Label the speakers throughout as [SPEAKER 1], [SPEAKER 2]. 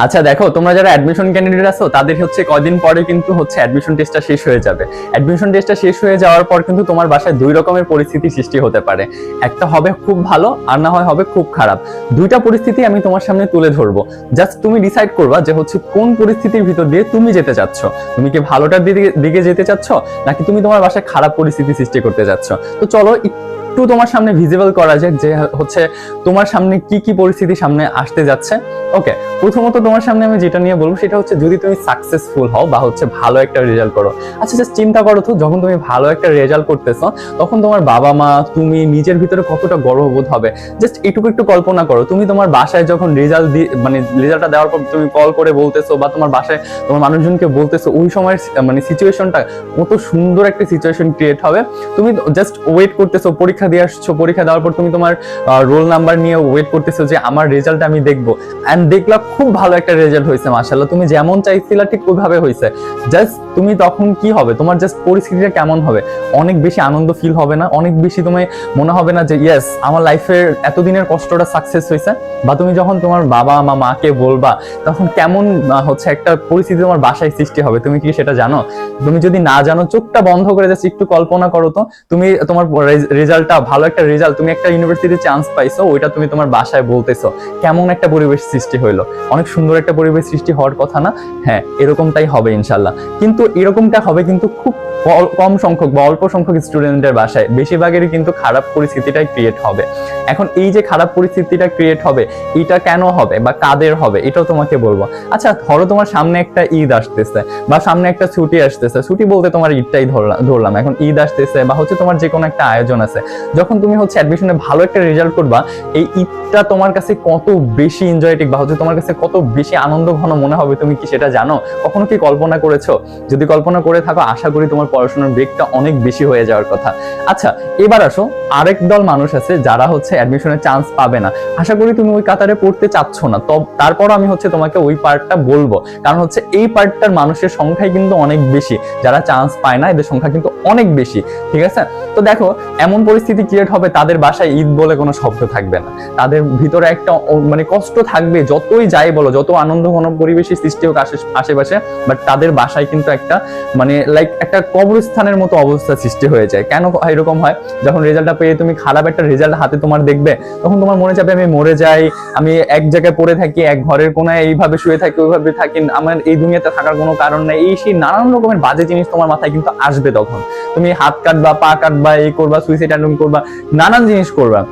[SPEAKER 1] আচ্ছা দেখো, তোমরা যারা অ্যাডমিশন ক্যান্ডিডেট আছো তাদের হচ্ছে কয়দিন পরে কিন্তু হচ্ছে অ্যাডমিশন টেস্টটা শেষ হয়ে যাবে। অ্যাডমিশন টেস্টটা শেষ হয়ে যাওয়ার পর কিন্তু তোমার বাসায় দুই রকমের পরিস্থিতি সৃষ্টি হতে পারে। একটা হবে খুব ভালো, আর না হয় হবে খুব খারাপ। দুইটা পরিস্থিতি আমি তোমার সামনে তুলে ধরবো। জাস্ট তুমি ডিসাইড করবা যে হচ্ছে কোন পরিস্থিতির ভিতর দিয়ে তুমি যেতে চাচ্ছ। তুমি কি ভালোটার দিকে যেতে চাচ্ছ, নাকি তুমি তোমার বাসায় খারাপ পরিস্থিতি সৃষ্টি করতে চাচ্ছ? তো চলো একটু তোমার সামনে ভিজিবল করা যাক যে হচ্ছে তোমার সামনে কি কি পরিস্থিতি সামনে আসতে যাচ্ছে। ওকে, প্রথমত তোমার সামনে আমি যেটা নিয়ে বলবো সেটা হচ্ছে যদি তুমি সাকসেসফুল হও বা হচ্ছে ভালো একটা রেজাল্ট করো। আচ্ছা জাস্ট চিন্তা করো তো, যখন তুমি ভালো একটা রেজাল্ট করতেছো তখন তোমার বাবা মা, তুমি নিজের ভিতরে কতটা গর্ববোধ হবে। জাস্ট এটুকু একটু কল্পনা করো, তুমি তোমার বাসায় যখন রেজাল্ট মানে রেজাল্টটা দেওয়ার পর তুমি কল করে বলতেছো বা তোমার বাসায় তোমার মানুষজনকে বলতেছো, ওই সময়ের মানে সিচুয়েশনটা কত সুন্দর একটা সিচুয়েশন ক্রিয়েট হবে। তুমি জাস্ট ওয়েট করতেছো, পরীক্ষা দিয়ে আসছো, পরীক্ষা দেওয়ার পর তুমি তোমার রোল নাম্বার নিয়ে ওয়েট করতেছো যে আমার রেজাল্ট আমি দেখবো। এন্ড দেখলা খুব ভালো একটা রেজাল্ট হয়েছে, মাশাআল্লাহ, তুমি যেমন চাইছিলা ঠিক ওইভাবে হয়েছে। জাস্ট তুমি তখন কি হবে, তোমার জাস্ট পরিস্থিতিটা কেমন হবে? অনেক বেশি আনন্দ ফিল হবে না? অনেক বেশি তুমি মনে হবে না যে ইয়েস আমার লাইফের এতদিনের কষ্টটা সাকসেস হয়েছে? বা তুমি যখন তোমার বাবা মাকে বলবা তখন কেমন হচ্ছে একটা পরিস্থিতি তোমার বাসায় সৃষ্টি হবে, তুমি কি সেটা জানো? তুমি যদি না জানো, চোখটা বন্ধ করে জাস্ট একটু কল্পনা করো তো, তুমি তোমার রেজাল্টটা ভালো একটা রেজাল্ট, তুমি একটা ইউনিভার্সিটি চান্স পাইছো, ওইটা তুমি তোমার বাসায় বলতেছো, কেমন একটা পরিবেশ সৃষ্টি হইলো? অনেক সুন্দর একটা পরিবেশ সৃষ্টি হওয়ার কথা না? হ্যাঁ, এরকমটাই হবে ইনশাল্লাহ। কিন্তু এরকমটা হবে কিন্তু খুব কম সংখ্যক বা অল্প সংখ্যক স্টুডেন্টের বাসায়, বেশিরভাগেরই কিন্তু খারাপ পরিস্থিতিটাই ক্রিয়েট হবে। এখন এই যে খারাপ পরিস্থিতিটা ক্রিয়েট হবে, এটা কেন হবে বা কাদের হবে এটাও তোমাকে বলবো। আচ্ছা ধরো তোমার সামনে একটা ঈদ আসতেছে বা সামনে একটা ছুটি আসতেছে, ছুটি বলতে তোমার ঈদটাই ধরলাম, এখন ঈদ আসতেছে বা হচ্ছে তোমার যে কোনো একটা আয়োজন আছে, যখন তুমি হচ্ছে অ্যাডমিশনে ভালো একটা রেজাল্ট করবা, এই ঈদটা তোমার কাছে কত বেশি এনজয়েটিক বা হচ্ছে তোমার কাছে কত বেশি আনন্দ ঘন মনে হবে, তুমি কি সেটা জানো? কখনো কি কল্পনা করেছো? যদি কল্পনা করে থাকো, আশা করি তোমার পড়াশোনার ব্রেকটা অনেক বেশি হয়ে যাওয়ার কথা। আচ্ছা এবার আসো, আরেক দল মানুষ আছে যারা হচ্ছে অ্যাডমিশনের চান্স পাবে না। আশা করি তুমি ওই কাতারে পড়তে চাচ্ছ না, তারপর আমি হচ্ছে তোমাকে ওই পার্টটা বলবো, কারণ হচ্ছে এই পার্টটার মানুষের সংখ্যাই কিন্তু অনেক বেশি, যারা চান্স পায় না এদের সংখ্যা কিন্তু অনেক বেশি। ঠিক আছে, তো দেখো এমন পরিস্থিতি ক্রিয়েট হবে, তাদের বাসায় ঈদ বলে কোনো শব্দ থাকবে না, তাদের ভিতরে একটা মানে কষ্ট থাকবে, যতই যাই বলো, যত আনন্দ ঘন পরিবেশের সৃষ্টি হোক আশেপাশে, বাট তাদের বাসায় কিন্তু একটা মানে লাইক একটা কবরস্থানের মতো অবস্থা সৃষ্টি হয়ে যায়। কেন এরকম হয়? যখন রেজাল্টটা পেয়ে তুমি খারাপ একটা রেজাল্ট হাতে তোমার দেখবে, তখন তোমার মনে যাবে আমি মরে যাই, আমি এক জায়গায় পড়ে থাকি, এক ঘরের কোনায় এইভাবে শুয়ে থাকি, ওইভাবে থাকি, আমার এই দুনিয়াতে থাকার কোনো কারণ নাই, এই সেই নানান রকমের বাজে জিনিস তোমার মাথায় কিন্তু আসবে। তখন তুমি হাত কাটবা, পা কাটবা, এই করবা, সুইসাইড অ্যাটেম্প্ট করবা, নানান জিনিস করবা।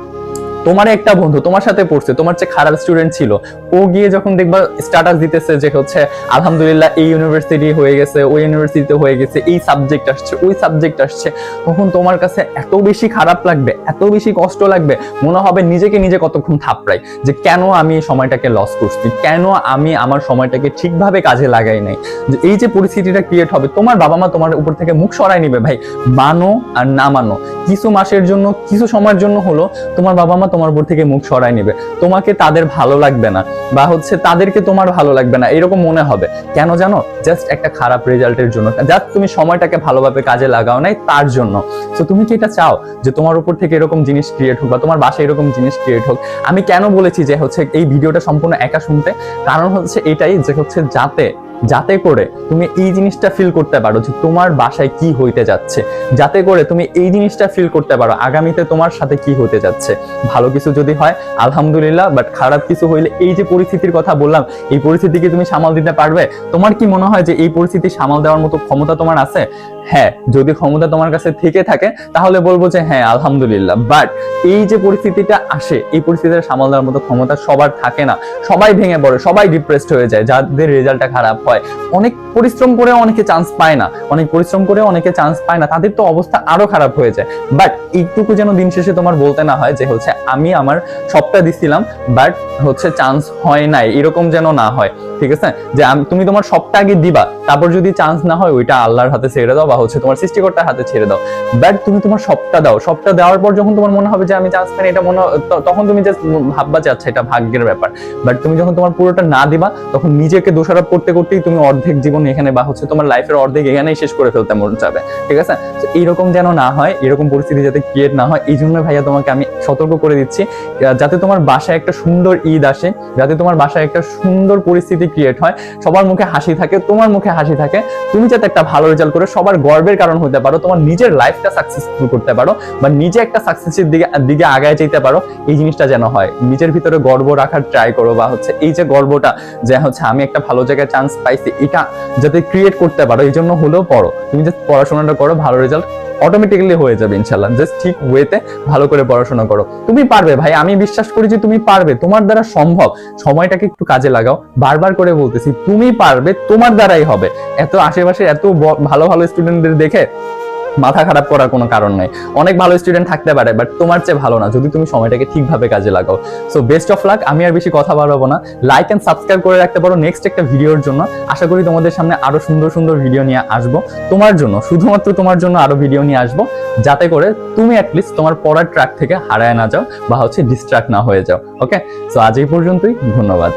[SPEAKER 1] তোমার একটা বন্ধু তোমার সাথে পড়ছে, তোমার চেয়ে খারাপ স্টুডেন্ট ছিল, ও গিয়ে যখন দেখবা স্ট্যাটাস দিতেছে যে হচ্ছে আলহামদুলিল্লাহ এই ইউনিভার্সিটি হয়ে গেছে, ওই ইউনিভার্সিটিতে হয়ে গেছে, এই সাবজেক্ট আসছে, ওই সাবজেক্ট আসছে, তখন তোমার কাছে এত বেশি খারাপ লাগবে, এত বেশি কষ্ট লাগবে, মনে হবে নিজেকে নিজে কতক্ষণ থাপড়াই যে কেন আমি এই সময়টাকে লস করছি, কেন আমি আমার সময়টাকে ঠিকভাবে কাজে লাগাই নাই। যে এই যে পরিস্থিতিটা ক্রিয়েট হবে, তোমার বাবা মা তোমার উপর থেকে মুখ সরাই নিবে। ভাই মানো আর না মানো, কিছু মাসের জন্য, কিছু সময়ের জন্য হলো তোমার বাবা মা তোমার উপর থেকে মুখ সরাই নিবে, তোমাকে তাদের ভালো লাগবে না বা হচ্ছে তাদেরকে তোমার ভালো লাগবে না, এরকম মনে হবে। কেন জানো? জাস্ট একটা খারাপ রেজাল্টের জন্য, জাস্ট তুমি সময়টাকে ভালোভাবে কাজে লাগাও নাই তার জন্য। তো তুমি কি এটা চাও যে তোমার উপর থেকে এরকম জিনিস ক্রিয়েট হোক বা তোমার বাসায় এরকম জিনিস ক্রিয়েট হোক? আমি কেন বলেছি যে হচ্ছে এই ভিডিওটা সম্পূর্ণ একা শুনতে, কারণ হচ্ছে এটাই যে হচ্ছে যাতে করে তুমি এই জিনিসটা ফিল করতে পারো যে তোমার বাসায় কি হইতে যাচ্ছে, যাতে করে তুমি এই জিনিসটা ফিল করতে পারো আগামীতে তোমার সাথে কি হতে যাচ্ছে। ভালো কিছু যদি হয় আলহামদুলিল্লাহ, বাট খারাপ কিছু হইলে এই যে পরিস্থিতির কথা বললাম, এই পরিস্থিতিকে তুমি সামাল দিতে পারবে? তোমার কি মনে হয় যে এই পরিস্থিতি সামাল দেওয়ার মতো ক্ষমতা তোমার আছে? হ্যাঁ, যদি ক্ষমতা তোমার কাছে থেকে থাকে তাহলে বলবো যে হ্যাঁ আলহামদুলিল্লাহ। বাট এই যে পরিস্থিতিটা আসে, এই পরিস্থিতিটা সামাল দেওয়ার মতো ক্ষমতা সবার থাকে না, সবাই ভেঙে পড়ে, সবাই ডিপ্রেসড হয়ে যায়, যাদের রেজাল্টটা খারাপ হয়। অনেক পরিশ্রম করে অনেকে চান্স পায় না, অনেক পরিশ্রম করে অনেকে চান্স পায় না, তাদের তো অবস্থা আরো খারাপ হয়ে যায়। বাট এইটুকু যেন দিন শেষে তোমার বলতে না হয় যে হচ্ছে আমি আমার সবটা দিছিলাম বাট হচ্ছে চান্স হয় নাই, এরকম যেন না হয়। ঠিক আছে, যে তুমি তোমার সবটা আগে দিবা, তারপর যদি চান্স না হয় ওইটা আল্লাহর হাতে ছেড়ে দাও বা হচ্ছে তোমার সৃষ্টিকর্তার হাতে ছেড়ে দাও। বাট তুমি তোমার সবটা দাও, সবটা দেওয়ার পর যখন তোমার মনে হবে যে আমি চান্স পাইনি, এটা তখন তুমি জাস্ট ভাববা যে আচ্ছা এটা ভাগ্যের ব্যাপার। বাট তুমি যখন তোমার পুরোটা না দিবা, তখন নিজেকে দোষারোপ করতে করতে মুহূর্তেই তুমি অর্ধেক জীবন এখানে বা হচ্ছে তোমার লাইফের অর্ধেক এখানেই শেষ করে ফেলতে মন চাবে, ঠিক আছে? তো এইরকম যেন না হয়, এরকম পরিস্থিতি যাতে ক্রিয়েট না হয়, এই জন্য ভাইয়া তোমাকে আমি সতর্ক করে দিচ্ছি, যাতে তোমার বাসায় একটা সুন্দর ঈদ আসে, যাতে তোমার বাসায় একটা সুন্দর পরিস্থিতি ক্রিয়েট হয়, সবার মুখে হাসি থাকে, তোমার মুখে হাসি থাকে, তুমি যাতে একটা ভালো রেজাল্ট করে সবার গর্বের কারণ হতে পারো, তোমার নিজের লাইফটা সাকসেসফুল করতে পারো বা নিজে একটা সাকসেসের দিকে আগায় যেতে পারো, এই জিনিসটা যেন হয়। নিজের ভিতরে গর্ব রাখার ট্রাই করো, বা হচ্ছে এই যে গর্বটা যে হচ্ছে আমি একটা ভালো জায়গায় চান্স পাইছি, এটা যাতে ক্রিয়েট করতে পারো, এই জন্য হলেও পড়ো। তুমি যে পড়াশোনাটা করো, ভালো রেজাল্ট অটোমেটিক্যালি হয়ে যাবে ইনশাল্লাহ। জাস্ট ঠিক ওয়েতে ভালো করে পড়াশোনা করো, তুমি পারবে ভাই, আমি বিশ্বাস করি যে তুমি পারবে, তোমার দ্বারা সম্ভব। সময়টাকে একটু কাজে লাগাও, বারবার করে বলতেছি তুমি পারবে, তোমার দ্বারাই হবে। এত আশেপাশে এত ভালো ভালো স্টুডেন্টদের দেখে মাথা খারাপ করার কোনো কারণ নাই। অনেক ভালো স্টুডেন্ট থাকতে পারে, বাট তোমার চেয়ে ভালো না যদি তুমি সময়টাকে ঠিকভাবে কাজে লাগাও। So best of luck. আমি আর বেশি কথা বাড়াবো না, লাইক এন্ড সাবস্ক্রাইব করে রাখতে পারো নেক্সট একটা ভিডিওর জন্য। আশা করি তোমাদের সামনে আরো সুন্দর সুন্দর ভিডিও নিয়ে আসবো তোমার জন্য, শুধুমাত্র তোমার জন্য আরো ভিডিও নিয়ে আসবো, যাতে করে তুমি অ্যাটলিস্ট তোমার পড়ার ট্র্যাক থেকে হারায় না যাও বা হচ্ছে ডিস্ট্রাক্ট না হয়ে যাও। ওকে, সো আজ এই পর্যন্তই, ধন্যবাদ।